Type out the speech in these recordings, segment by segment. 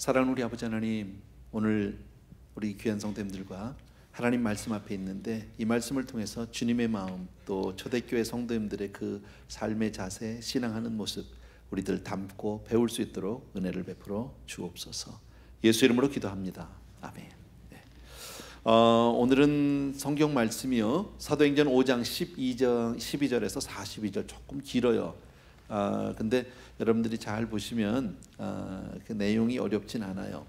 사랑하는 우리 아버지 하나님, 오늘 우리 귀한 성도님들과 하나님 말씀 앞에 있는데 이 말씀을 통해서 주님의 마음, 또 초대교회 성도님들의 그 삶의 자세, 신앙하는 모습 우리들 담고 배울 수 있도록 은혜를 베풀어 주옵소서. 예수 이름으로 기도합니다. 아멘. 네. 오늘은 성경 말씀이요, 사도행전 5장 12절에서 42절, 조금 길어요. 근데 여러분들이 잘 보시면 그 내용이 어렵진 않아요.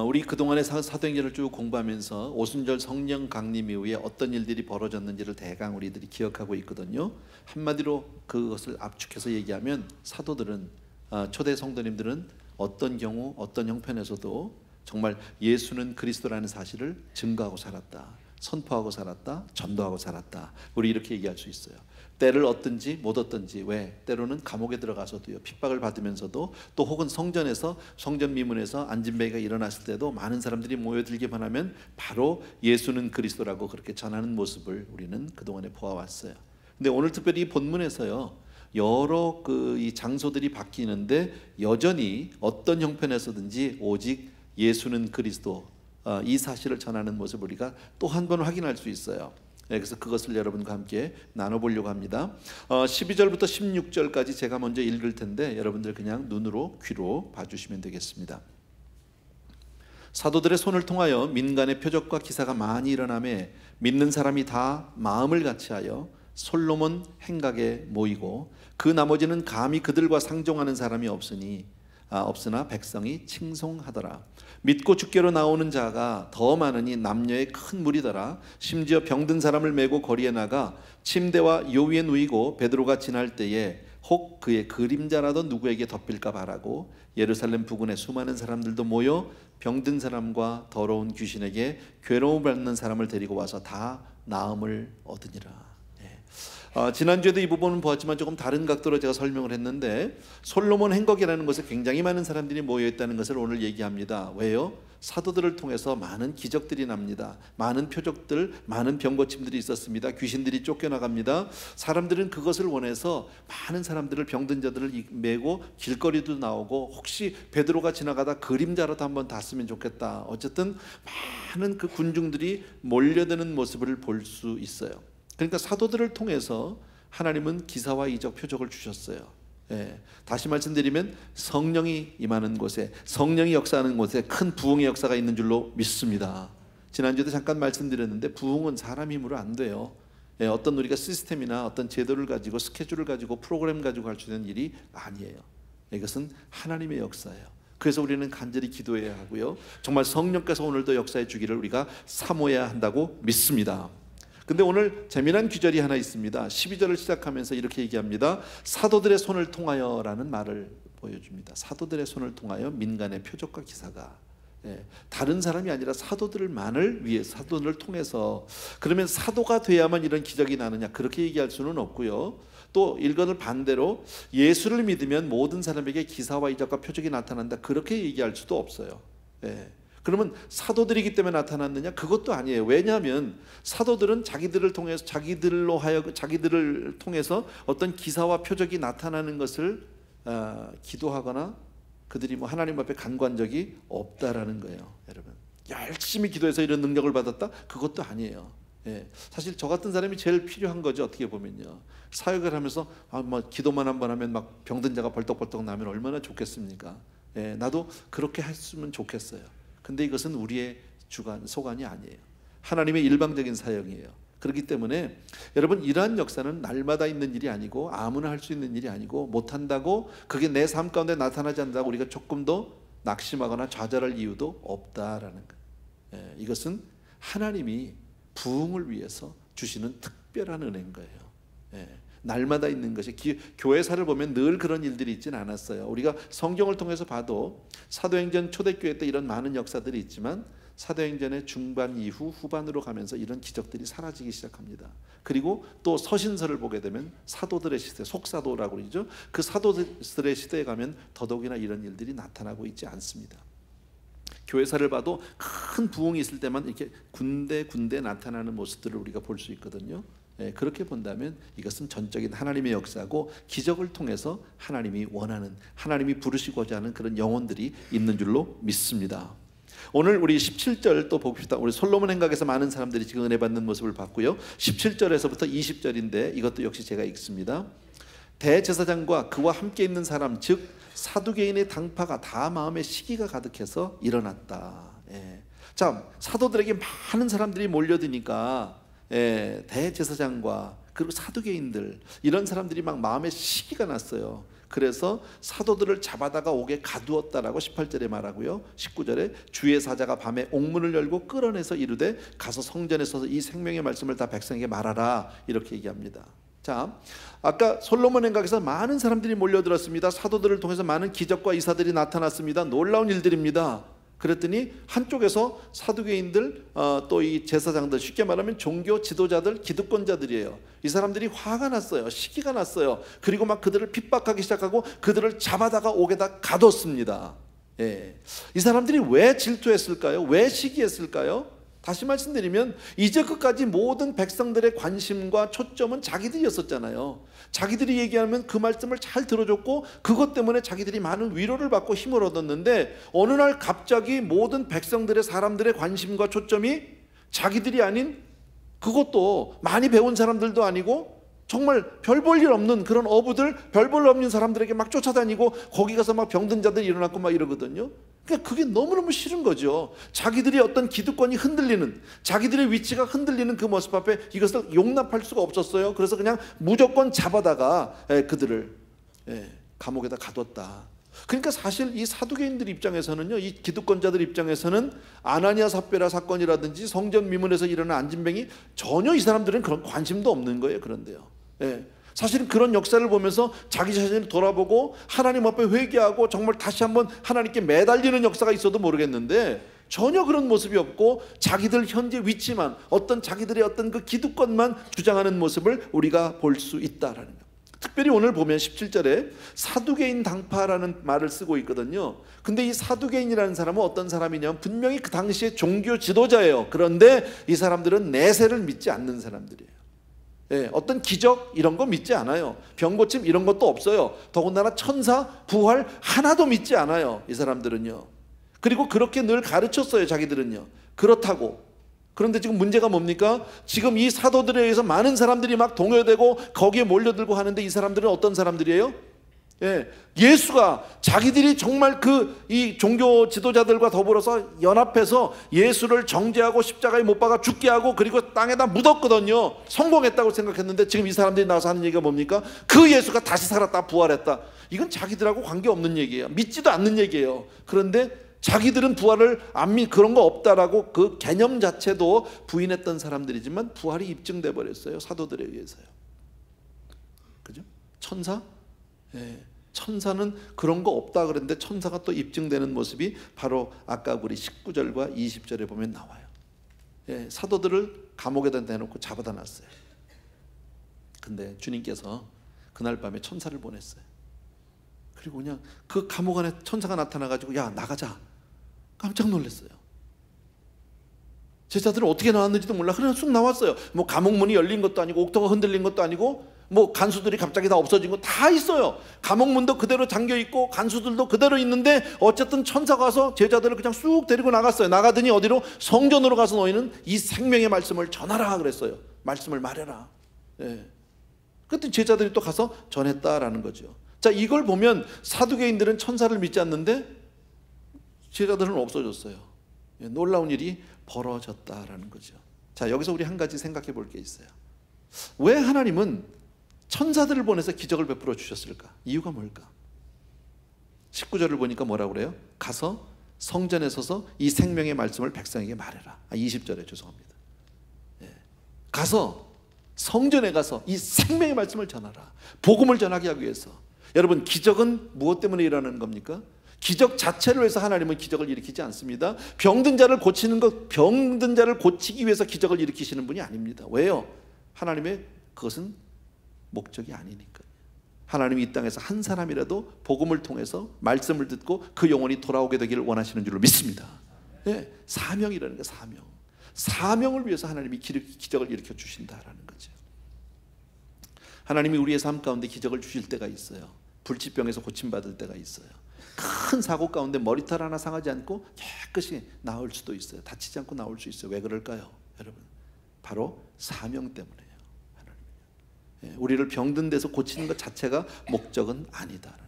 우리 그동안의 사도행전을 쭉 공부하면서 오순절 성령 강림 이후에 어떤 일들이 벌어졌는지를 대강 우리들이 기억하고 있거든요. 한마디로 그것을 압축해서 얘기하면 사도들은, 초대 성도님들은 어떤 경우 어떤 형편에서도 정말 예수는 그리스도라는 사실을 증거하고 살았다, 선포하고 살았다, 전도하고 살았다. 우리 이렇게 얘기할 수 있어요. 때를 얻든지 못 얻든지. 왜? 때로는 감옥에 들어가서도요, 핍박을 받으면서도, 또 혹은 성전에서, 성전 미문에서 안진뱅이가 일어났을 때도 많은 사람들이 모여들기만 하면 바로 예수는 그리스도라고 그렇게 전하는 모습을 우리는 그동안에 보아왔어요. 근데 오늘 특별히 이 본문에서요, 여러 이 장소들이 바뀌는데 여전히 어떤 형편에서든지 오직 예수는 그리스도, 이 사실을 전하는 모습을 우리가 또 한 번 확인할 수 있어요. 그래서 그것을 여러분과 함께 나눠보려고 합니다. 12절부터 16절까지 제가 먼저 읽을 텐데 여러분들 그냥 눈으로 귀로 봐주시면 되겠습니다. 사도들의 손을 통하여 민간의 표적과 기사가 많이 일어나매 믿는 사람이 다 마음을 같이하여 솔로몬 행각에 모이고 그 나머지는 감히 그들과 상종하는 사람이 없으나 백성이 칭송하더라. 믿고 주께로 나오는 자가 더 많으니 남녀의 큰 무리더라. 심지어 병든 사람을 메고 거리에 나가 침대와 요 위에 누이고 베드로가 지날 때에 혹 그의 그림자라도 누구에게 덮일까 바라고 예루살렘 부근에 수많은 사람들도 모여 병든 사람과 더러운 귀신에게 괴로움 받는 사람을 데리고 와서 다 나음을 얻으니라. 지난주에도 이 부분은 보았지만 조금 다른 각도로 제가 설명을 했는데, 솔로몬 행각이라는 곳에 굉장히 많은 사람들이 모여있다는 것을 오늘 얘기합니다. 왜요? 사도들을 통해서 많은 기적들이 납니다. 많은 표적들, 많은 병고침들이 있었습니다. 귀신들이 쫓겨나갑니다. 사람들은 그것을 원해서 많은 사람들을, 병든 자들을 메고 길거리도 나오고 혹시 베드로가 지나가다 그림자라도 한번 닿았으면 좋겠다. 어쨌든 많은 그 군중들이 몰려드는 모습을 볼 수 있어요. 그러니까 사도들을 통해서 하나님은 기사와 이적 표적을 주셨어요. 다시 말씀드리면 성령이 임하는 곳에, 성령이 역사하는 곳에 큰 부흥의 역사가 있는 줄로 믿습니다. 지난주에도 잠깐 말씀드렸는데 부흥은 사람 힘으로 안 돼요. 어떤 우리가 시스템이나 어떤 제도를 가지고, 스케줄을 가지고, 프로그램 가지고 할 수 있는 일이 아니에요. 이것은 하나님의 역사예요. 그래서 우리는 간절히 기도해야 하고요, 정말 성령께서 오늘도 역사해 주기를 우리가 사모해야 한다고 믿습니다. 근데 오늘 재미난 구절이 하나 있습니다. 12절을 시작하면서 이렇게 얘기합니다. 사도들의 손을 통하여 라는 말을 보여줍니다. 사도들의 손을 통하여 민간의 표적과 기사가, 다른 사람이 아니라 사도들만을 위해, 사도들을 통해서. 그러면 사도가 돼야만 이런 기적이 나느냐, 그렇게 얘기할 수는 없고요. 또 이것을 반대로 예수를 믿으면 모든 사람에게 기사와 이적과 표적이 나타난다, 그렇게 얘기할 수도 없어요. 그러면 사도들이기 때문에 나타났느냐? 그것도 아니에요. 왜냐하면 사도들은 자기들을 통해서 어떤 기사와 표적이 나타나는 것을 기도하거나 그들이 하나님 앞에 간구한 적이 없다라는 거예요. 여러분, 열심히 기도해서 이런 능력을 받았다? 그것도 아니에요. 사실 저 같은 사람이 제일 필요한 거죠. 어떻게 보면요, 사역을 하면서 기도만 한번 하면 막 병든 자가 벌떡벌떡 나면 얼마나 좋겠습니까? 나도 그렇게 했으면 좋겠어요. 근데 이것은 우리의 소관이 아니에요. 하나님의 일방적인 사역이에요. 그렇기 때문에 여러분, 이러한 역사는 날마다 있는 일이 아니고 아무나 할 수 있는 일이 아니고, 못한다고 그게 내 삶 가운데 나타나지 않는다고 우리가 조금 더 낙심하거나 좌절할 이유도 없다라는 거예요. 이것은 하나님이 부흥을 위해서 주시는 특별한 은혜인 거예요. 날마다 있는 것이, 교회사를 보면 늘 그런 일들이 있지는 않았어요. 우리가 성경을 통해서 봐도 사도행전 초대교회 때 이런 많은 역사들이 있지만 사도행전의 중반 이후 후반으로 가면서 이런 기적들이 사라지기 시작합니다. 그리고 또 서신서를 보게 되면 사도들의 시대, 속사도라고 그러죠. 그 사도들의 시대에 가면 더더욱이나 이런 일들이 나타나고 있지 않습니다. 교회사를 봐도 큰 부흥이 있을 때만 이렇게 군데군데 나타나는 모습들을 우리가 볼 수 있거든요. 그렇게 본다면 이것은 전적인 하나님의 역사고 기적을 통해서 하나님이 원하는, 하나님이 부르시고자 하는 그런 영혼들이 있는 줄로 믿습니다. 오늘 우리 17절 또 봅시다. 우리 솔로몬 행각에서 많은 사람들이 지금 은혜 받는 모습을 봤고요. 17절에서부터 20절인데 이것도 역시 제가 읽습니다. 대제사장과 그와 함께 있는 사람 즉 사두개인의 당파가 다 마음에 시기가 가득해서 일어났다. 자, 사도들에게 많은 사람들이 몰려드니까 대제사장과 그리고 사두개인들 이런 사람들이 막 마음에 시기가 났어요. 그래서 사도들을 잡아다가 옥에 가두었다라고 18절에 말하고요. 19절에 주의 사자가 밤에 옥문을 열고 끌어내서 이르되 가서 성전에 서서 이 생명의 말씀을 다 백성에게 말하라 이렇게 얘기합니다. 자, 아까 솔로몬 행각에서 많은 사람들이 몰려들었습니다. 사도들을 통해서 많은 기적과 이사들이 나타났습니다. 놀라운 일들입니다. 그랬더니 한쪽에서 사두개인들 또 이 제사장들, 쉽게 말하면 종교 지도자들, 기득권자들이에요. 이 사람들이 화가 났어요. 시기가 났어요. 그리고 막 그들을 핍박하기 시작하고 그들을 잡아다가 옥에다 가뒀습니다. 이 사람들이 왜 질투했을까요? 왜 시기했을까요? 다시 말씀드리면 이제 끝까지 모든 백성들의 관심과 초점은 자기들이었었잖아요. 자기들이 얘기하면 그 말씀을 잘 들어줬고 그것 때문에 자기들이 많은 위로를 받고 힘을 얻었는데 어느 날 갑자기 모든 백성들의 사람들의 관심과 초점이 자기들이 아닌, 그것도 많이 배운 사람들도 아니고 정말 별 볼 일 없는 그런 어부들, 별 볼 일 없는 사람들에게 막 쫓아다니고 거기 가서 막 병든 자들이 일어났고 막 이러거든요. 그러니까 그게 너무너무 싫은 거죠. 자기들이 어떤 기득권이 흔들리는, 자기들의 위치가 흔들리는 그 모습 앞에 이것을 용납할 수가 없었어요. 그래서 그냥 무조건 잡아다가 그들을 감옥에다 가뒀다. 그러니까 사실 이 사두개인들 입장에서는요, 이 기득권자들 입장에서는 아나니아 삽베라 사건이라든지 성전 미문에서 일어난 안진뱅이 전혀 이 사람들은 그런 관심도 없는 거예요. 그런데요, 사실은 그런 역사를 보면서 자기 자신을 돌아보고 하나님 앞에 회개하고 정말 다시 한번 하나님께 매달리는 역사가 있어도 모르겠는데 전혀 그런 모습이 없고 자기들 현재 위치만, 어떤 자기들의 어떤 그 기득권만 주장하는 모습을 우리가 볼 수 있다라는 거예요. 특별히 오늘 보면 17절에 사두개인 당파라는 말을 쓰고 있거든요. 근데 이 사두개인이라는 사람은 어떤 사람이냐면 분명히 그 당시에 종교 지도자예요. 그런데 이 사람들은 내세를 믿지 않는 사람들이에요. 어떤 기적 이런 거 믿지 않아요. 병고침 이런 것도 없어요. 더군다나 천사, 부활 하나도 믿지 않아요. 이 사람들은요. 그리고 그렇게 늘 가르쳤어요. 자기들은요. 그렇다고. 그런데 지금 문제가 뭡니까? 지금 이 사도들에 의해서 많은 사람들이 막 동요되고 거기에 몰려들고 하는데 이 사람들은 어떤 사람들이에요? 예수가 자기들이 정말 이 종교 지도자들과 더불어서 연합해서 예수를 정죄하고 십자가에 못 박아 죽게 하고 그리고 땅에다 묻었거든요. 성공했다고 생각했는데 지금 이 사람들이 나와서 하는 얘기가 뭡니까? 그 예수가 다시 살았다, 부활했다. 이건 자기들하고 관계없는 얘기예요. 믿지도 않는 얘기예요. 그런데 자기들은 부활을 안 믿, 그런 거 없다라고 그 개념 자체도 부인했던 사람들이지만 부활이 입증돼 버렸어요. 사도들에 의해서요. 그죠? 천사? 천사는 그런 거 없다 그랬는데 천사가 또 입증되는 모습이 바로 아까 우리 19절과 20절에 보면 나와요. 사도들을 감옥에다 내놓고 잡아다 놨어요. 근데 주님께서 그날 밤에 천사를 보냈어요. 그리고 그냥 그 감옥 안에 천사가 나타나가지고 야 나가자. 깜짝 놀랐어요. 제자들은 어떻게 나왔는지도 몰라. 그냥 쑥 나왔어요. 뭐 감옥 문이 열린 것도 아니고 옥토가 흔들린 것도 아니고 뭐 간수들이 갑자기 다 없어진 거 다 있어요. 감옥 문도 그대로 잠겨 있고 간수들도 그대로 있는데 어쨌든 천사가 와서 제자들을 그냥 쑥 데리고 나갔어요. 나가더니 어디로? 성전으로 가서 너희는 이 생명의 말씀을 전하라 그랬어요. 말씀을 말해라. 그랬더니 제자들이 또 가서 전했다라는 거죠. 자, 이걸 보면 사두개인들은 천사를 믿지 않는데 제자들은 없어졌어요. 놀라운 일이 벌어졌다라는 거죠. 자, 여기서 우리 한 가지 생각해 볼 게 있어요. 왜 하나님은 천사들을 보내서 기적을 베풀어 주셨을까? 이유가 뭘까? 19절을 보니까 뭐라고 그래요? 가서 성전에 서서 이 생명의 말씀을 백성에게 말해라. 20절에 죄송합니다. 가서 성전에 가서 이 생명의 말씀을 전하라. 복음을 전하게 하기 위해서. 여러분, 기적은 무엇 때문에 일어나는 겁니까? 기적 자체를 위해서 하나님은 기적을 일으키지 않습니다. 병든 자를 고치는 것, 병든 자를 고치기 위해서 기적을 일으키시는 분이 아닙니다. 왜요? 하나님의 그것은 목적이 아니니까. 하나님이 이 땅에서 한 사람이라도 복음을 통해서 말씀을 듣고 그 영혼이 돌아오게 되기를 원하시는 줄로 믿습니다. 사명이라는 게 사명. 사명을 위해서 하나님이 기적을 일으켜 주신다라는 거죠. 하나님이 우리의 삶 가운데 기적을 주실 때가 있어요. 불치병에서 고침받을 때가 있어요. 큰 사고 가운데 머리털 하나 상하지 않고 깨끗이 나올 수도 있어요. 다치지 않고 나올 수 있어요. 왜 그럴까요? 여러분, 바로 사명 때문에요. 우리를 병든 데서 고치는 것 자체가 목적은 아니다라는.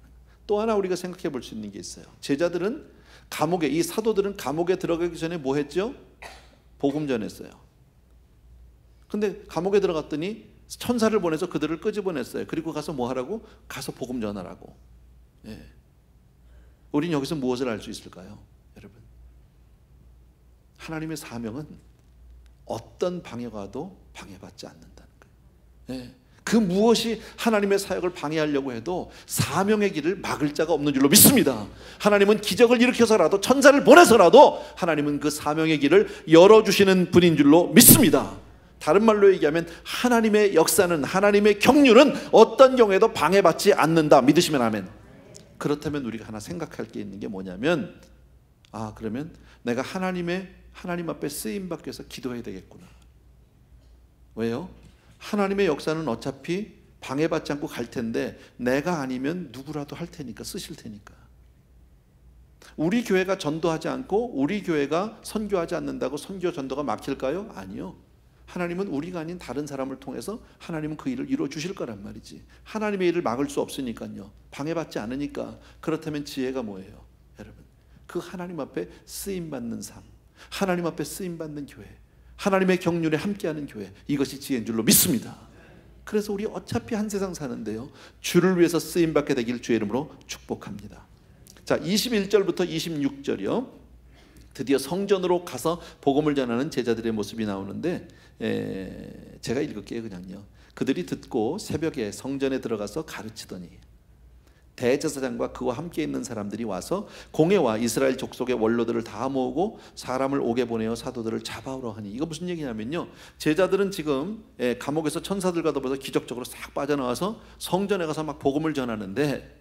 또 하나 우리가 생각해 볼 수 있는 게 있어요. 제자들은 감옥에, 이 사도들은 감옥에 들어가기 전에 뭐 했죠? 복음 전했어요. 근데 감옥에 들어갔더니 천사를 보내서 그들을 끄집어냈어요. 그리고 가서 뭐 하라고? 가서 복음 전하라고. 예. 우린 여기서 무엇을 알 수 있을까요? 여러분, 하나님의 사명은 어떤 방해가 와도 방해받지 않는다는 거예요. 예. 그 무엇이 하나님의 사역을 방해하려고 해도 사명의 길을 막을 자가 없는 줄로 믿습니다. 하나님은 기적을 일으켜서라도, 천사를 보내서라도 하나님은 그 사명의 길을 열어주시는 분인 줄로 믿습니다. 다른 말로 얘기하면 하나님의 역사는, 하나님의 경륜은 어떤 경우에도 방해받지 않는다. 믿으시면 아멘. 그렇다면 우리가 하나 생각할 게 있는 게 뭐냐면, 그러면 내가 하나님 앞에 쓰임받기 위해서 기도해야 되겠구나. 왜요? 하나님의 역사는 어차피 방해받지 않고 갈 텐데 내가 아니면 누구라도 할 테니까, 쓰실 테니까. 우리 교회가 전도하지 않고 우리 교회가 선교하지 않는다고 선교 전도가 막힐까요? 아니요. 하나님은 우리가 아닌 다른 사람을 통해서 하나님은 그 일을 이루어 주실 거란 말이지. 하나님의 일을 막을 수 없으니까요. 방해받지 않으니까. 그렇다면 지혜가 뭐예요? 여러분, 그 하나님 앞에 쓰임받는 삶, 하나님 앞에 쓰임받는 교회, 하나님의 경륜에 함께하는 교회, 이것이 지혜인 줄로 믿습니다. 그래서 우리 어차피 한 세상 사는데요, 주를 위해서 쓰임받게 되길 주의 이름으로 축복합니다. 자, 21절부터 26절이요, 드디어 성전으로 가서 복음을 전하는 제자들의 모습이 나오는데, 제가 읽을게요. 그냥요. 그들이 듣고 새벽에 성전에 들어가서 가르치더니 대제사장과 그와 함께 있는 사람들이 와서 공회와 이스라엘 족속의 원로들을 다 모으고 사람을 옥에 보내어 사도들을 잡아오라 하니. 이거 무슨 얘기냐면요, 제자들은 지금 감옥에서 천사들과 더불어서 기적적으로 싹 빠져나와서 성전에 가서 막 복음을 전하는데,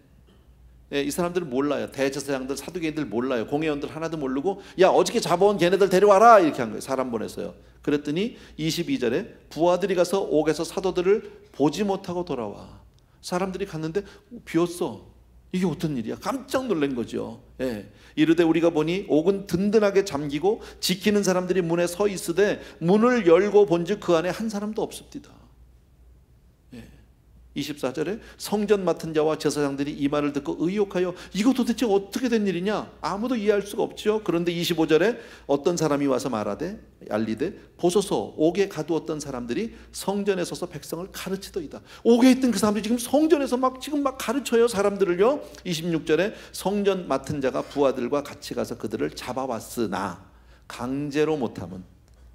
이 사람들은 몰라요. 대제사장들, 사두개인들 몰라요. 공회원들 하나도 모르고, 야, 어저께 잡아온 걔네들 데려와라, 이렇게 한 거예요. 사람 보냈어요. 그랬더니 22절에 부하들이 가서 옥에서 사도들을 보지 못하고 돌아와. 사람들이 갔는데 비었어. 이게 어떤 일이야? 깜짝 놀란 거죠. 이르되 우리가 보니 옥은 든든하게 잠기고 지키는 사람들이 문에 서 있으되 문을 열고 본즉 그 안에 한 사람도 없습니다. 24절에 성전 맡은 자와 제사장들이 이 말을 듣고 의혹하여 이거 도대체 어떻게 된 일이냐? 아무도 이해할 수가 없죠. 그런데 25절에 어떤 사람이 와서 말하되, 알리되 보소서 옥에 가두었던 사람들이 성전에 서서 백성을 가르치더이다. 옥에 있던 그 사람들이 지금 성전에서 지금 가르쳐요, 사람들을요. 26절에 성전 맡은 자가 부하들과 같이 가서 그들을 잡아왔으나 강제로 못하면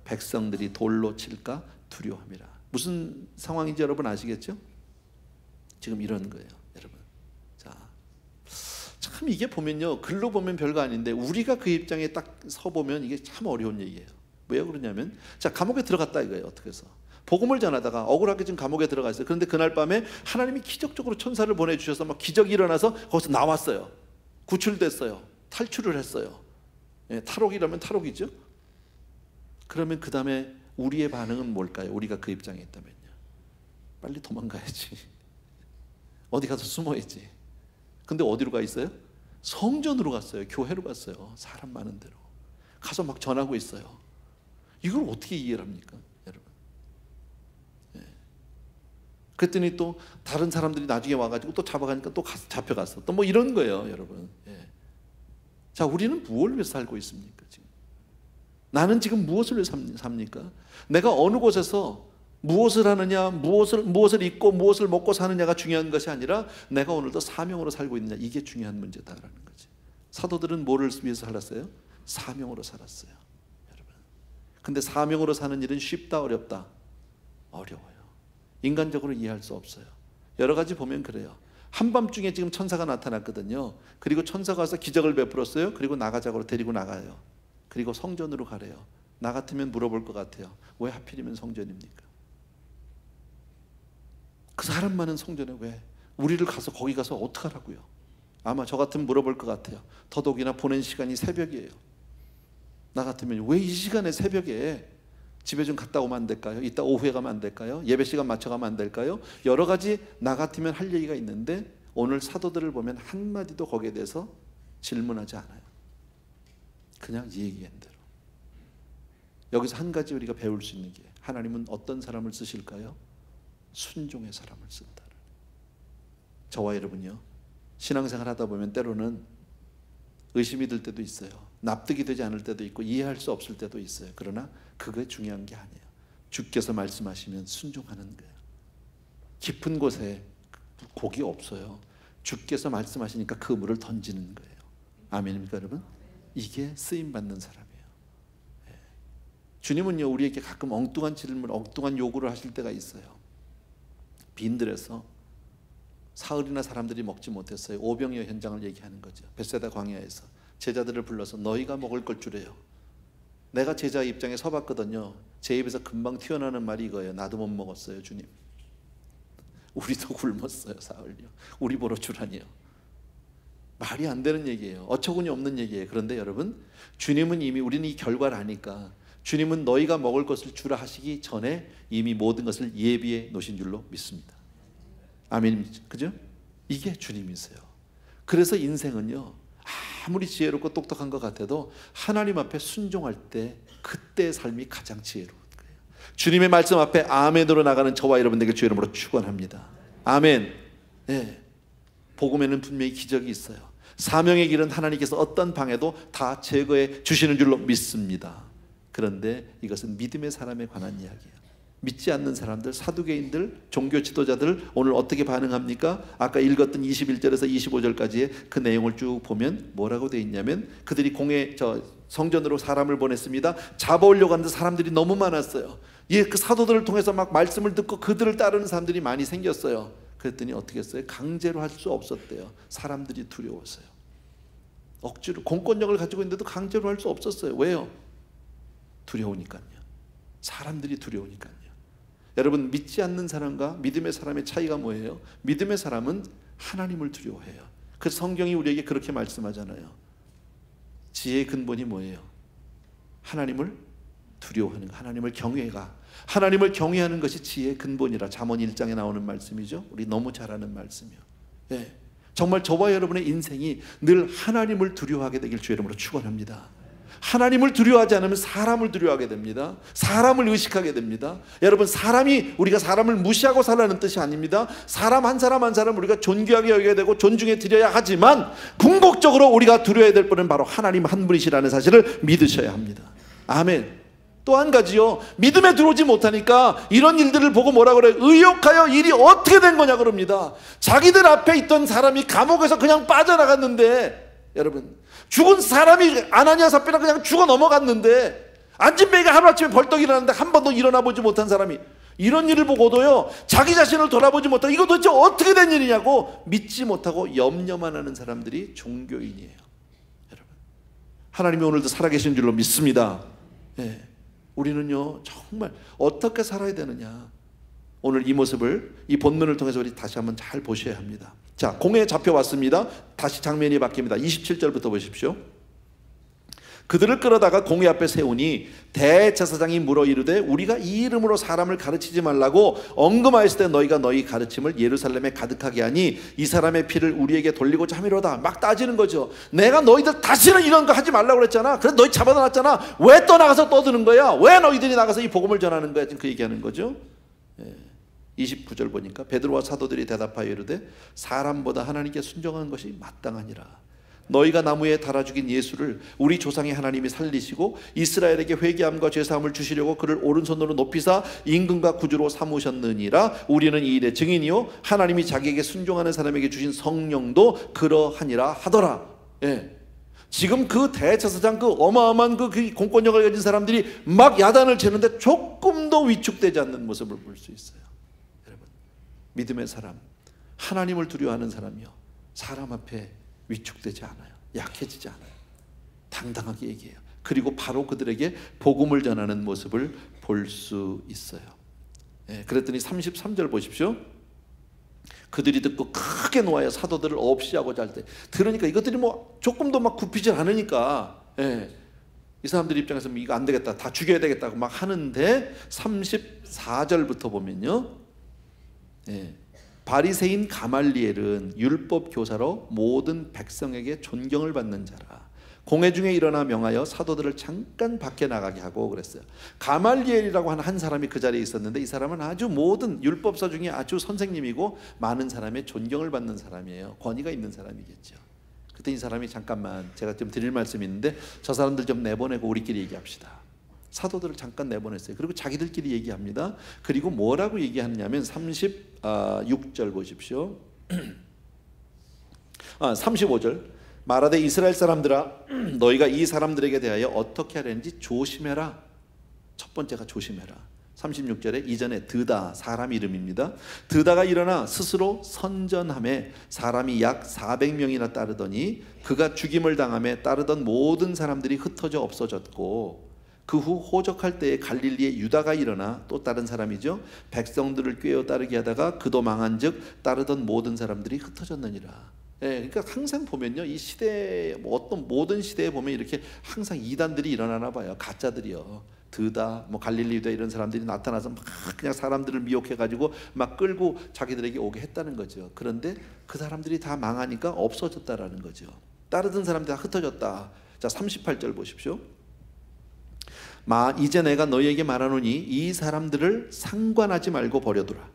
백성들이 돌로 칠까 두려워함이라. 무슨 상황인지 여러분 아시겠죠? 지금 이런 거예요, 여러분. 자, 참 이게 보면요, 글로 보면 별거 아닌데 우리가 그 입장에 딱 서보면 이게 참 어려운 얘기예요. 왜 그러냐면, 자, 감옥에 들어갔다 이거예요. 어떻게 해서 복음을 전하다가 억울하게 지금 감옥에 들어가 있어요. 그런데 그날 밤에 하나님이 기적적으로 천사를 보내주셔서 막 기적이 일어나서 거기서 나왔어요. 구출됐어요. 탈출을 했어요. 탈옥이라면 탈옥이죠. 그러면 그 다음에 우리의 반응은 뭘까요? 우리가 그 입장에 있다면요, 빨리 도망가야지. 어디 가서 숨어야지. 근데 어디로 가 있어요? 성전으로 갔어요. 교회로 갔어요. 사람 많은 데로 가서 막 전하고 있어요. 이걸 어떻게 이해를 합니까, 여러분? 그랬더니 또 다른 사람들이 나중에 와가지고 또 잡아가니까 또 잡혀갔어. 또 뭐 이런 거예요, 여러분. 자, 우리는 무엇을 위해서 살고 있습니까? 지금 나는 지금 무엇을 위해서 삽니까? 내가 어느 곳에서 무엇을 하느냐, 무엇을 입고 무엇을 먹고 사느냐가 중요한 것이 아니라 내가 오늘도 사명으로 살고 있느냐, 이게 중요한 문제다라는 거지. 사도들은 뭐를 위해서 살았어요? 사명으로 살았어요, 여러분. 근데 사명으로 사는 일은 쉽다, 어렵다? 어려워요. 인간적으로 이해할 수 없어요. 여러 가지 보면 그래요. 한밤중에 지금 천사가 나타났거든요. 그리고 천사가 와서 기적을 베풀었어요. 그리고 나가자고 데리고 나가요. 그리고 성전으로 가래요. 나 같으면 물어볼 것 같아요. 왜 하필이면 성전입니까? 그 사람 많은 성전에 왜? 우리를 가서 거기 가서 어떡하라고요? 아마 저 같으면 물어볼 것 같아요. 더더욱이나 보낸 시간이 새벽이에요. 나 같으면 왜 이 시간에 새벽에 집에 좀 갔다 오면 안 될까요? 이따 오후에 가면 안 될까요? 예배 시간 맞춰가면 안 될까요? 여러 가지 나 같으면 할 얘기가 있는데 오늘 사도들을 보면 한마디도 거기에 대해서 질문하지 않아요. 그냥 얘기한 대로. 여기서 한 가지 우리가 배울 수 있는 게, 하나님은 어떤 사람을 쓰실까요? 순종의 사람을 쓴다. 저와 여러분요, 신앙생활 하다 보면 때로는 의심이 들 때도 있어요. 납득이 되지 않을 때도 있고 이해할 수 없을 때도 있어요. 그러나 그게 중요한 게 아니에요. 주께서 말씀하시면 순종하는 거예요. 깊은 곳에 곡이 없어요. 주께서 말씀하시니까 그 물을 던지는 거예요. 아멘입니까 여러분? 이게 쓰임받는 사람이에요. 주님은요, 우리에게 가끔 엉뚱한 질문, 엉뚱한 요구를 하실 때가 있어요. 빈들에서 사흘이나 사람들이 먹지 못했어요. 오병이어 현장을 얘기하는 거죠. 벳세다 광야에서 제자들을 불러서 너희가 먹을 걸 주래요. 내가 제자 입장에 서봤거든요. 제 입에서 금방 튀어나오는 말이 이거예요. 나도 못 먹었어요, 주님. 우리도 굶었어요, 사흘요. 우리 보러 주라니요. 말이 안 되는 얘기예요. 어처구니 없는 얘기예요. 그런데 여러분, 주님은 이미, 우리는 이 결과를 아니까, 주님은 너희가 먹을 것을 주라 하시기 전에 이미 모든 것을 예비해 놓으신 줄로 믿습니다. 아멘입니다. 그죠? 이게 주님이세요. 그래서 인생은요, 아무리 지혜롭고 똑똑한 것 같아도 하나님 앞에 순종할 때 그때의 삶이 가장 지혜로운 거예요. 주님의 말씀 앞에 아멘으로 나가는 저와 여러분에게 주의 이름으로 축원합니다. 아멘. 네. 복음에는 분명히 기적이 있어요. 사명의 길은 하나님께서 어떤 방해도 다 제거해 주시는 줄로 믿습니다. 그런데 이것은 믿음의 사람에 관한 이야기예요. 믿지 않는 사람들, 사두개인들, 종교 지도자들 오늘 어떻게 반응합니까? 아까 읽었던 21절에서 25절까지의 그 내용을 쭉 보면 뭐라고 되어 있냐면, 그들이 성전으로 사람을 보냈습니다. 잡아오려고 하는데 사람들이 너무 많았어요. 그 사도들을 통해서 막 말씀을 듣고 그들을 따르는 사람들이 많이 생겼어요. 그랬더니 어떻게 했어요? 강제로 할 수 없었대요. 사람들이 두려웠어요. 억지로, 공권력을 가지고 있는데도 강제로 할 수 없었어요. 왜요? 두려우니까요. 사람들이 두려우니까요. 여러분, 믿지 않는 사람과 믿음의 사람의 차이가 뭐예요? 믿음의 사람은 하나님을 두려워해요. 그 성경이 우리에게 그렇게 말씀하잖아요. 지혜의 근본이 뭐예요? 하나님을 두려워하는 거, 하나님을 경외가, 하나님을 경외하는 것이 지혜의 근본이라 잠언 1장에 나오는 말씀이죠. 우리 너무 잘 아는 말씀이요. 예. 정말 저와 여러분의 인생이 늘 하나님을 두려워하게 되길 주의 이름으로 축원합니다. 하나님을 두려워하지 않으면 사람을 두려워하게 됩니다. 사람을 의식하게 됩니다. 여러분, 우리가 사람을 무시하고 살라는 뜻이 아닙니다. 사람 한 사람 한 사람 우리가 존귀하게 여겨야 되고 존중해 드려야 하지만, 궁극적으로 우리가 두려워야 될 분은 바로 하나님 한 분이시라는 사실을 믿으셔야 합니다. 아멘. 또 한 가지요, 믿음에 들어오지 못하니까 이런 일들을 보고 뭐라 그래요? 의욕하여 일이 어떻게 된 거냐 그럽니다. 자기들 앞에 있던 사람이 감옥에서 그냥 빠져나갔는데, 여러분, 죽은 사람이 아나니아 삽비라 그냥 죽어 넘어갔는데, 앉은 베이가 하루아침에 벌떡 일어났는데 한 번도 일어나 보지 못한 사람이 이런 일을 보고도요, 자기 자신을 돌아보지 못하고 이거 도대체 어떻게 된 일이냐고 믿지 못하고 염려만 하는 사람들이 종교인이에요. 여러분, 하나님이 오늘도 살아계신 줄로 믿습니다. 예. 우리는요, 정말 어떻게 살아야 되느냐, 오늘 이 모습을, 이 본문을 통해서 우리 다시 한번 잘 보셔야 합니다. 자, 공회에 잡혀왔습니다. 다시 장면이 바뀝니다. 27절부터 보십시오. 그들을 끌어다가 공회 앞에 세우니 대제사장이 물어 이르되, 우리가 이 이름으로 사람을 가르치지 말라고 언금하였을 때 너희가 너희 가르침을 예루살렘에 가득하게 하니 이 사람의 피를 우리에게 돌리고자 함이로다. 막 따지는 거죠. 내가 너희들 다시는 이런 거 하지 말라고 그랬잖아. 그래서 너희 잡아다 놨잖아. 왜 또 나가서 떠드는 거야? 왜 너희들이 나가서 이 복음을 전하는 거야? 지금 그 얘기하는 거죠. 29절 보니까 베드로와 사도들이 대답하여 이르되, 사람보다 하나님께 순종하는 것이 마땅하니라. 너희가 나무에 달아 죽인 예수를 우리 조상의 하나님이 살리시고 이스라엘에게 회개함과 죄사함을 주시려고 그를 오른손으로 높이사 임금과 구주로 삼으셨느니라. 우리는 이 일의 증인이요 하나님이 자기에게 순종하는 사람에게 주신 성령도 그러하니라 하더라. 예. 지금 그 대제사장, 그 어마어마한 그 공권력을 가진 사람들이 막 야단을 치는데 조금도 위축되지 않는 모습을 볼 수 있어요. 여러분, 믿음의 사람, 하나님을 두려워하는 사람이요, 사람 앞에 위축되지 않아요. 약해지지 않아요. 당당하게 얘기해요. 그리고 바로 그들에게 복음을 전하는 모습을 볼 수 있어요. 예, 그랬더니 33절 보십시오. 그들이 듣고 크게 놓아야 사도들을 없이 하고자 할 때, 들으니까 이것들이 뭐 조금도 막 굽히질 않으니까, 예, 이 사람들 입장에서 이거 안 되겠다, 다 죽여야 되겠다고 막 하는데 34절부터 보면요, 바리새인 가말리엘은 율법 교사로 모든 백성에게 존경을 받는 자라. 공회 중에 일어나 명하여 사도들을 잠깐 밖에 나가게 하고 그랬어요. 가말리엘이라고 하는 한 사람이 그 자리에 있었는데, 이 사람은 아주 모든 율법사 중에 아주 선생님이고 많은 사람의 존경을 받는 사람이에요. 권위가 있는 사람이겠죠. 그때 이 사람이 잠깐만, 제가 좀 드릴 말씀이 있는데 저 사람들 좀 내보내고 우리끼리 얘기합시다. 사도들을 잠깐 내보냈어요. 그리고 자기들끼리 얘기합니다. 그리고 뭐라고 얘기하느냐면 36절 보십시오. 35절 말하되 이스라엘 사람들아, 너희가 이 사람들에게 대하여 어떻게 하려는지 조심해라. 첫 번째가 조심해라. 36절에 이전에 드다, 사람 이름입니다. 드다가 일어나 스스로 선전함에 사람이 약 400명이나 따르더니 그가 죽임을 당함에 따르던 모든 사람들이 흩어져 없어졌고, 그 후 호적할 때에 갈릴리에 유다가 일어나, 또 다른 사람이죠, 백성들을 꾀어 따르게 하다가 그도 망한즉 따르던 모든 사람들이 흩어졌느니라. 그러니까 항상 보면요, 이 시대, 어떤 모든 시대에 보면 이렇게 항상 이단들이 일어나나 봐요. 가짜들이요. 드다, 갈릴리 유다 이런 사람들이 나타나서 막 그냥 사람들을 미혹해가지고 막 끌고 자기들에게 오게 했다는 거죠. 그런데 그 사람들이 다 망하니까 없어졌다라는 거죠. 따르던 사람들이 다 흩어졌다. 자, 38절 보십시오. 이제 내가 너희에게 말하노니 이 사람들을 상관하지 말고 버려두라.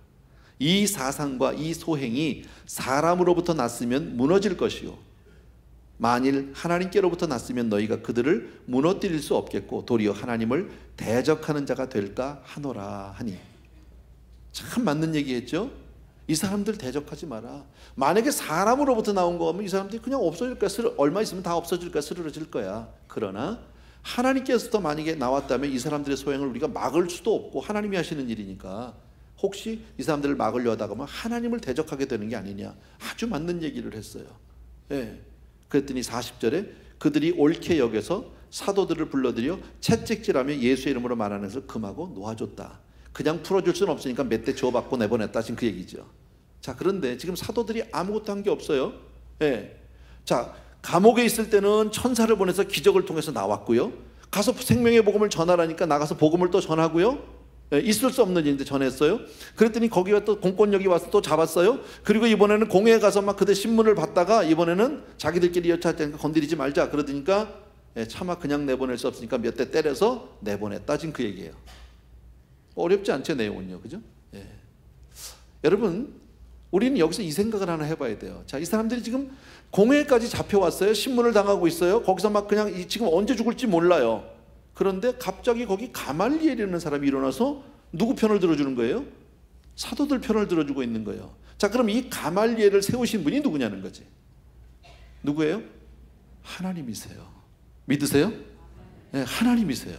이 사상과 이 소행이 사람으로부터 났으면 무너질 것이요, 만일 하나님께로부터 났으면 너희가 그들을 무너뜨릴 수 없겠고 도리어 하나님을 대적하는 자가 될까 하노라 하니. 참 맞는 얘기했죠. 이 사람들 대적하지 마라. 만약에 사람으로부터 나온 거면 이 사람들이 그냥 없어질 거야. 얼마 있으면 다 없어질 거야. 쓰러질 거야. 그러나 하나님께서도 만약에 나왔다면 이 사람들의 소행을 우리가 막을 수도 없고, 하나님이 하시는 일이니까 혹시 이 사람들을 막으려 하다가 하나님을 대적하게 되는 게 아니냐. 아주 맞는 얘기를 했어요. 그랬더니 40절에 그들이 옳게 여겨서 사도들을 불러들여 채찍질하며 예수의 이름으로 말하는 것을 금하고 놓아줬다. 그냥 풀어줄 수는 없으니까 몇 대 줘받고 내보냈다. 지금 그 얘기죠. 자, 그런데 지금 사도들이 아무것도 한 게 없어요. 자, 감옥에 있을 때는 천사를 보내서 기적을 통해서 나왔고요, 가서 생명의 복음을 전하라니까 나가서 복음을 또 전하고요, 있을 수 없는 일인데 전했어요. 그랬더니 거기가 또 공권력이 와서 또 잡았어요. 그리고 이번에는 공회에 가서 막 그들 신문을 받다가 이번에는 자기들끼리 여차하니까 건드리지 말자 그러니까 차마 그냥 내보낼 수 없으니까 몇 대 때려서 내보냈다. 지금 그 얘기예요. 어렵지 않죠, 내용은요, 그죠? 여러분, 우리는 여기서 이 생각을 하나 해봐야 돼요. 자, 이 사람들이 지금 공회까지 잡혀왔어요. 신문을 당하고 있어요. 거기서 막 그냥 지금 언제 죽을지 몰라요. 그런데 갑자기 거기 가말리엘이라는 사람이 일어나서 누구 편을 들어주는 거예요? 사도들 편을 들어주고 있는 거예요. 자, 그럼 이 가말리엘을 세우신 분이 누구냐는 거지. 누구예요? 하나님이세요. 믿으세요? 네, 하나님이세요.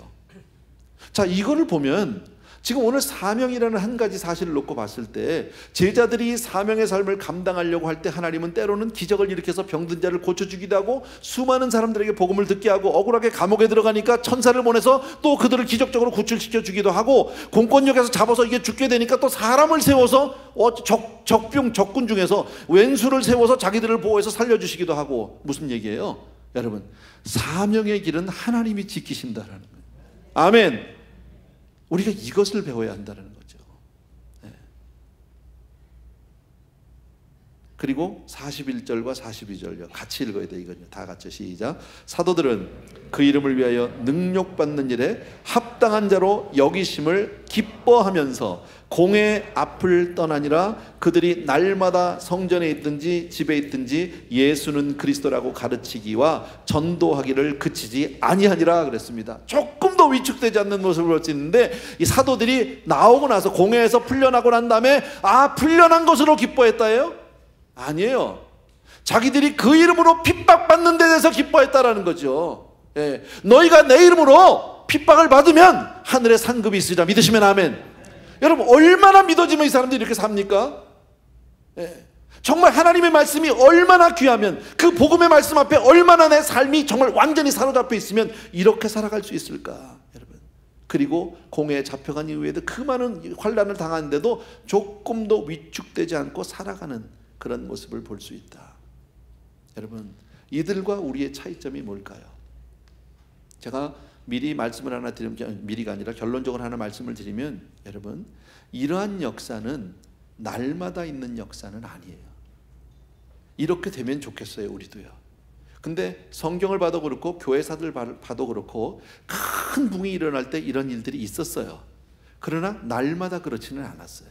자, 이거를 보면 지금 오늘 사명이라는 한 가지 사실을 놓고 봤을 때, 제자들이 사명의 삶을 감당하려고 할 때 하나님은 때로는 기적을 일으켜서 병든 자를 고쳐주기도 하고, 수많은 사람들에게 복음을 듣게 하고, 억울하게 감옥에 들어가니까 천사를 보내서 또 그들을 기적적으로 구출시켜 주기도 하고, 공권력에서 잡아서 이게 죽게 되니까 또 사람을 세워서 적군 중에서 왼수를 세워서 자기들을 보호해서 살려주시기도 하고. 무슨 얘기예요? 여러분, 사명의 길은 하나님이 지키신다라는 거예요. 아멘. 우리가 이것을 배워야 한다는 거죠. 그리고 41절과 42절 같이 읽어야 돼. 이거요. 다 같이 시작. 사도들은 그 이름을 위하여 능력받는 일에 합당한 자로 여기심을 기뻐하면서 공회 앞을 떠나니라. 그들이 날마다 성전에 있든지 집에 있든지 예수는 그리스도라고 가르치기와 전도하기를 그치지 아니하니라 그랬습니다. 조금도 위축되지 않는 모습을 볼 수 있는데, 이 사도들이 나오고 나서 공회에서 풀려나고 난 다음에 풀려난 것으로 기뻐했다예요? 아니에요. 자기들이 그 이름으로 핍박받는 데 대해서 기뻐했다라는 거죠. 너희가 내 이름으로 핍박을 받으면 하늘에 상급이 있으리라. 믿으시면 아멘. 여러분, 얼마나 믿어지면 이 사람들이 이렇게 삽니까? 정말 하나님의 말씀이 얼마나 귀하면, 그 복음의 말씀 앞에 얼마나 내 삶이 정말 완전히 사로잡혀 있으면 이렇게 살아갈 수 있을까, 여러분. 그리고 공회에 잡혀간 이후에도 그 많은 환난을 당하는데도 조금도 위축되지 않고 살아가는 그런 모습을 볼 수 있다. 여러분, 이들과 우리의 차이점이 뭘까요? 제가 미리 말씀을 하나 드리면, 미리가 아니라 결론적으로 하나 말씀을 드리면, 여러분, 이러한 역사는 날마다 있는 역사는 아니에요. 이렇게 되면 좋겠어요, 우리도요. 근데 성경을 봐도 그렇고 교회사들 봐도 그렇고 큰 붕이 일어날 때 이런 일들이 있었어요. 그러나 날마다 그렇지는 않았어요.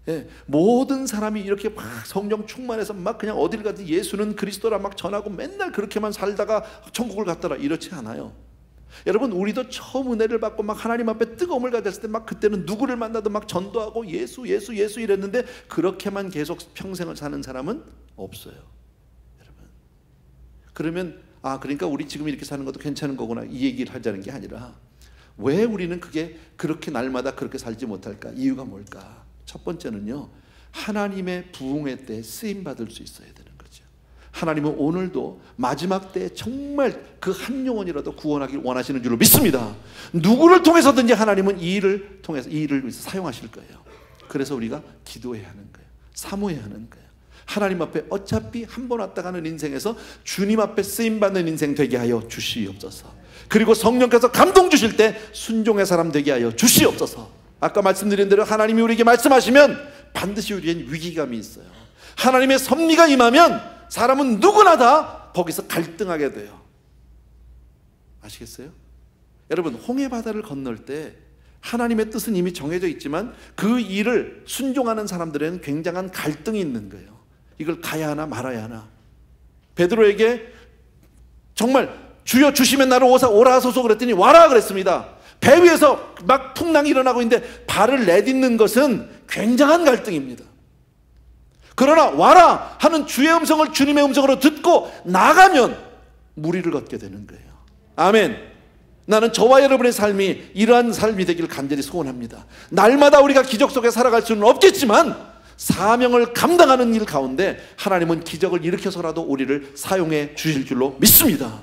예, 모든 사람이 이렇게 막 성령 충만해서 막 그냥 어딜 가든 예수는 그리스도라 막 전하고 맨날 그렇게만 살다가 천국을 갔더라, 이렇지 않아요. 여러분, 우리도 처음 은혜를 받고 막 하나님 앞에 뜨거움을 가졌을 때 막 그때는 누구를 만나도 막 전도하고 예수 예수 예수 이랬는데, 그렇게만 계속 평생을 사는 사람은 없어요, 여러분. 그러면 그러니까 우리 지금 이렇게 사는 것도 괜찮은 거구나, 이 얘기를 하자는 게 아니라, 왜 우리는 그렇게 날마다 그렇게 살지 못할까? 이유가 뭘까? 첫 번째는요, 하나님의 부흥회 때 쓰임 받을 수 있어야 되는 거죠. 하나님은 오늘도 마지막 때 정말 그 한 영혼이라도 구원하길 원하시는 줄로 믿습니다. 누구를 통해서든지 하나님은 이 일을 통해서, 이 일을 위해서 사용하실 거예요. 그래서 우리가 기도해야 하는 거예요. 사모해야 하는 거예요. 하나님 앞에 어차피 한 번 왔다 가는 인생에서 주님 앞에 쓰임받는 인생 되게 하여 주시옵소서. 그리고 성령께서 감동 주실 때 순종의 사람 되게 하여 주시옵소서. 아까 말씀드린 대로 하나님이 우리에게 말씀하시면 반드시 우리에겐 위기감이 있어요. 하나님의 섭리가 임하면 사람은 누구나 다 거기서 갈등하게 돼요. 아시겠어요? 여러분, 홍해 바다를 건널 때 하나님의 뜻은 이미 정해져 있지만 그 일을 순종하는 사람들에는 굉장한 갈등이 있는 거예요. 이걸 가야 하나 말아야 하나. 베드로에게 정말 주여 주시면 나를 오라 하소서 그랬더니 와라 그랬습니다. 배 위에서 막 풍랑이 일어나고 있는데 발을 내딛는 것은 굉장한 갈등입니다. 그러나 와라 하는 주의 음성을 주님의 음성으로 듣고 나가면 무리를 걷게 되는 거예요. 아멘. 나는 저와 여러분의 삶이 이러한 삶이 되기를 간절히 소원합니다. 날마다 우리가 기적 속에 살아갈 수는 없겠지만 사명을 감당하는 일 가운데 하나님은 기적을 일으켜서라도 우리를 사용해 주실 줄로 믿습니다.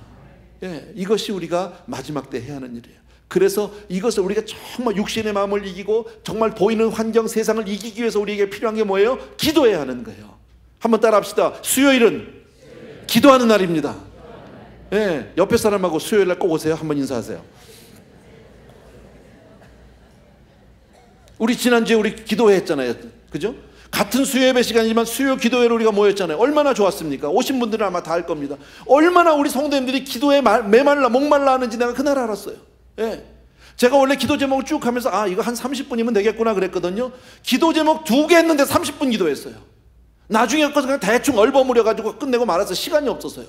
예, 이것이 우리가 마지막 때 해야 하는 일이에요. 그래서 이것을 우리가 정말 육신의 마음을 이기고 정말 보이는 환경, 세상을 이기기 위해서 우리에게 필요한 게 뭐예요? 기도해야 하는 거예요. 한번 따라 합시다. 수요일은 기도하는 날입니다. 예, 옆에 사람하고 수요일 날 꼭 오세요. 한번 인사하세요. 우리 지난주에 우리 기도회했잖아요. 그죠? 같은 수요 예배 시간이지만 수요 기도회로 우리가 모였잖아요. 얼마나 좋았습니까? 오신 분들은 아마 다 알 겁니다. 얼마나 우리 성도님들이 기도에 메말라 목말라 하는지 내가 그날 알았어요. 예. 제가 원래 기도 제목을 쭉 하면서 이거 한 30분이면 되겠구나 그랬거든요. 기도 제목 2개 했는데 30분 기도했어요. 나중에 그냥 대충 얼버무려가지고 끝내고 말아서 시간이 없어서요.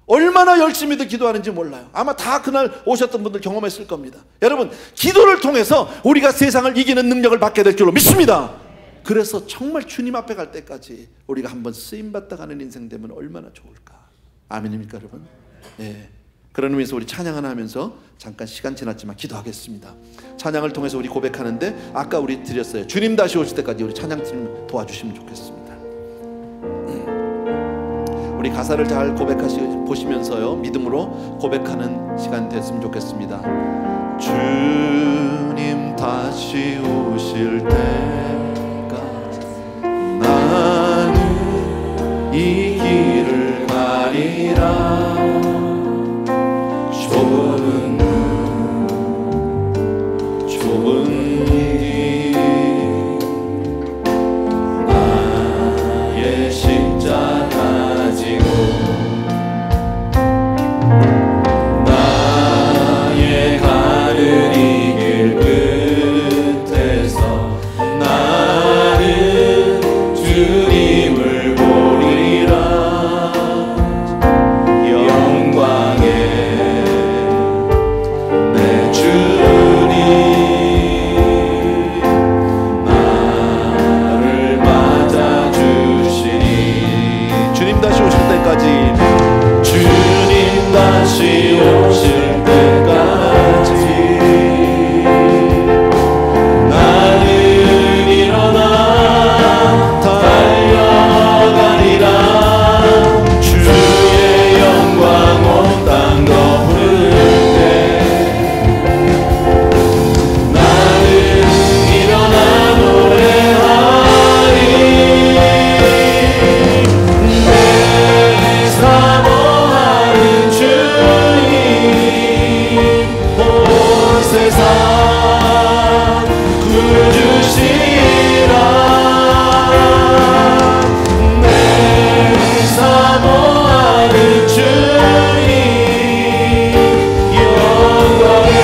얼마나 열심히들 기도하는지 몰라요. 아마 다 그날 오셨던 분들 경험했을 겁니다. 여러분, 기도를 통해서 우리가 세상을 이기는 능력을 받게 될 줄로 믿습니다. 그래서 정말 주님 앞에 갈 때까지 우리가 한번 쓰임받다 가는 인생 되면 얼마나 좋을까. 아멘입니까 여러분? 예. 그런 의미에서 우리 찬양 하나 하면서 잠깐 시간 지났지만 기도하겠습니다. 찬양을 통해서 우리 고백하는데 아까 우리 드렸어요. 주님 다시 오실 때까지 우리 찬양팀 도와주시면 좋겠습니다. 우리 가사를 잘 보시면서요, 믿음으로 고백하는 시간 됐으면 좋겠습니다. 주님 다시 오실 때까지 나는 이 길을 가리라. 좁은 길 나의 십자가 지고 나의 가는 이 길 끝에서 나는 주님을 보리라. 세상 구주시라. 내 사모하는 주님 영광의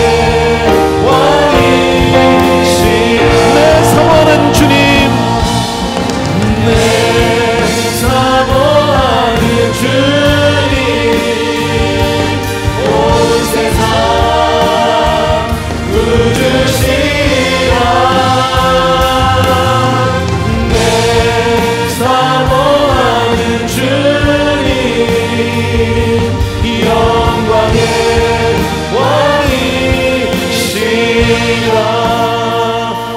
왕이시. 내 사모하는 주님, 내 사모하는 주님 온 세상 구주시라. 내 사모하는 주님 영광의 왕이시라.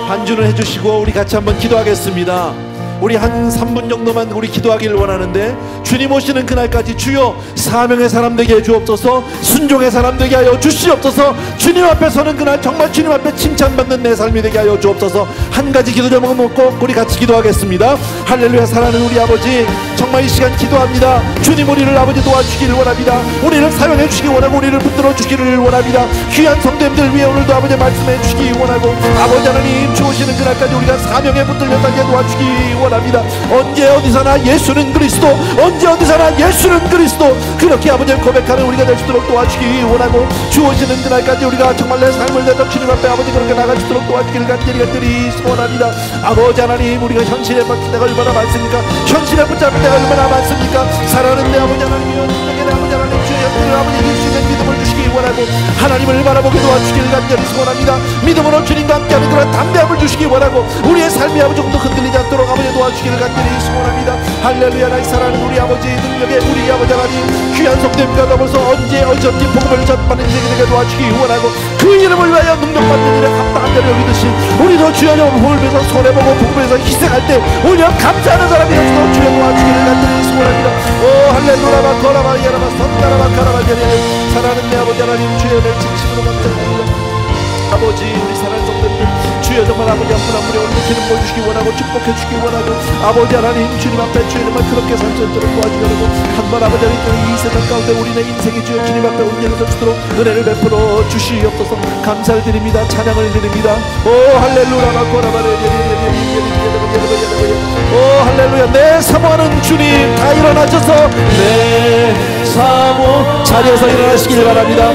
반주를 해주시고 우리 같이 한번 기도하겠습니다. 우리 한 3분 정도만 우리 기도하기를 원하는데, 주님 오시는 그날까지 주여 사명의 사람 되게 해 주옵소서, 순종의 사람 되게 하여 주시옵소서. 주님 앞에 서는 그날 정말 주님 앞에 칭찬받는 내 삶이 되게 하여 주옵소서. 한 가지 기도 제목을 꼭 우리 같이 기도하겠습니다. 할렐루야. 사랑하는 우리 아버지, 정말 이 시간 기도합니다. 주님 우리를 아버지 도와주기를 원합니다. 우리를 사용해 주시기 원하고 우리를 붙들어 주기를 원합니다. 귀한 성도님들 위해 오늘도 아버지 말씀해 주시기 원하고, 아버지 하나님 주 오시는 그날까지 우리가 사명에 붙들려 가게 도와주기 원합니다. 언제 어디서나 예수는 그리스도, 언제 어디서나 예수는 그리스도, 그렇게 아버지를 고백하는 우리가 될 수 있도록 도와주기 원하고, 주 오시는 그날까지 우리가 정말 내 삶을 내서 주님 앞에 아버지 그렇게 나갈 수 있도록 도와주기를 간절히 원합니다. 아버지 하나님, 우리가 현실에 붙을 때가 얼마나 많습니까? 현실에 붙잡을 때가 얼마나 많습니까? 사랑하는 내 아버지 하나님이여, 내 아버지 하나님, 주의 현실을 아버지 이길 수 있는 믿음을 주시기 원하고, 하나님을 바라보게 도와주기를 간절히 원합니다. 믿음으로 주님과 함께하는 그런 담대함을 주시기 원하고, 우리의 삶이 아버지 조금도 흔들리지 않도록 아버지 도와주기를 간절히 원합니다. 할렐루야. 나의 사랑하는 우리 아버지 능력에 우리 아버지 하나님 귀한 성도님과 더불어서 언제 어쩐지 복음을 전파하는 인생이 되게 도와주기 원하고, 그 이름을 위하여 능력받는 일에 감당한 자를 여기듯이 우리도 주여 복음을 위해서 손해보고 복음을 위해서 희생할 때 오히려 감사하는 사람이 되어서 주여 도와주기를 간절히 원합니다. 오 할렐루야. 바코라바 예라바 선다라바 카라바 예레레. 사랑하는 내 아버지 하나님, 주여 내 진심으로 감사드립니다. 아버지 우리 사랑하는 성도님들 주여 정말 아버지 한 분 한 분의 오늘 기름 보여주시기 원하고 축복해 주시기 원하고, 아버지 하나님 주님 앞에 주여 정말 그렇게 살 수 있도록 도와주려고 한번 아버지 하나님 이 세상 가운데 우리네 인생이 주여 주님 앞에 온전히 설 수 있도록 은혜를 베풀어 주시옵소서. 감사를 드립니다. 찬양을 드립니다. 오 할렐루야. 오 할렐루야. 내 사모하는 주님 다 일어나셔서 내 사모 자리에서 일어나시길 바랍니다.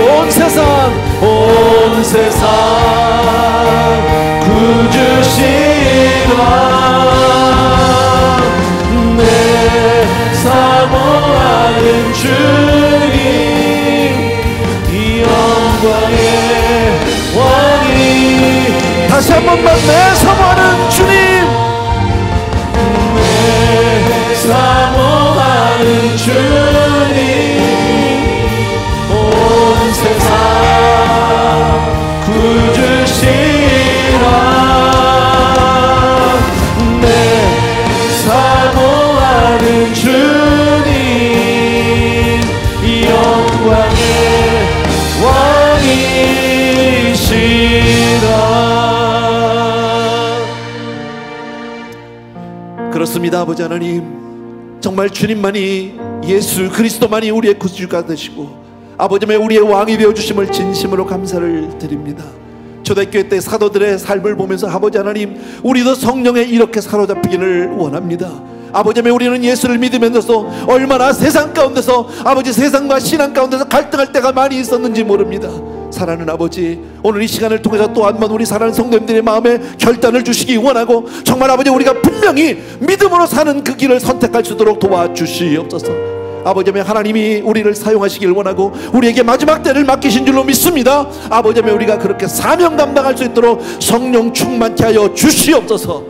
온 세상 구주시라. 내 사모하는 주님 영광의 왕이. 다시 한 번만 내 사모하는 주님, 내 사모하는 주님 온 세상 구주시라. 내 사모하는 주님 영광의 왕이시라. 그렇습니다. 아버지 하나님, 정말 주님만이, 예수 그리스도만이 우리의 구주가 되시고 아버지의 우리의 왕이 되어주심을 진심으로 감사를 드립니다. 초대교회 때 사도들의 삶을 보면서 아버지 하나님, 우리도 성령에 이렇게 사로잡히기를 원합니다. 아버지, 우리는 예수를 믿으면서 얼마나 세상 가운데서 아버지 세상과 신앙 가운데서 갈등할 때가 많이 있었는지 모릅니다. 사랑하는 아버지, 오늘 이 시간을 통해서 또 한 번 우리 사랑하는 성도님들의 마음에 결단을 주시기 원하고, 정말 아버지 우리가 분명히 믿음으로 사는 그 길을 선택할 수 있도록 도와주시옵소서. 아버지, 하나님이 우리를 사용하시길 원하고 우리에게 마지막 때를 맡기신 줄로 믿습니다. 아버지, 우리가 그렇게 사명 감당할 수 있도록 성령 충만케 하여 주시옵소서.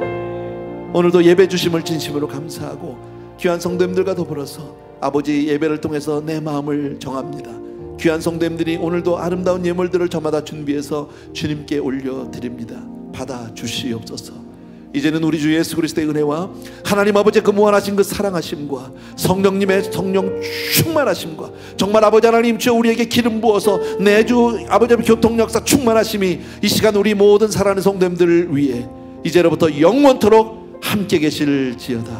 오늘도 예배 주심을 진심으로 감사하고 귀한 성도님들과 더불어서 아버지 예배를 통해서 내 마음을 정합니다. 귀한 성도님들이 오늘도 아름다운 예물들을 저마다 준비해서 주님께 올려드립니다. 받아 주시옵소서. 이제는 우리 주 예수 그리스도의 은혜와 하나님 아버지의 그 무한하신 그 사랑하심과 성령님의 성령 충만하심과 정말 아버지 하나님 주여 우리에게 기름 부어서 내주 아버지의 교통역사 충만하심이 이 시간 우리 모든 사랑하는 성도님들을 위해 이제로부터 영원토록 함께 계실지어다.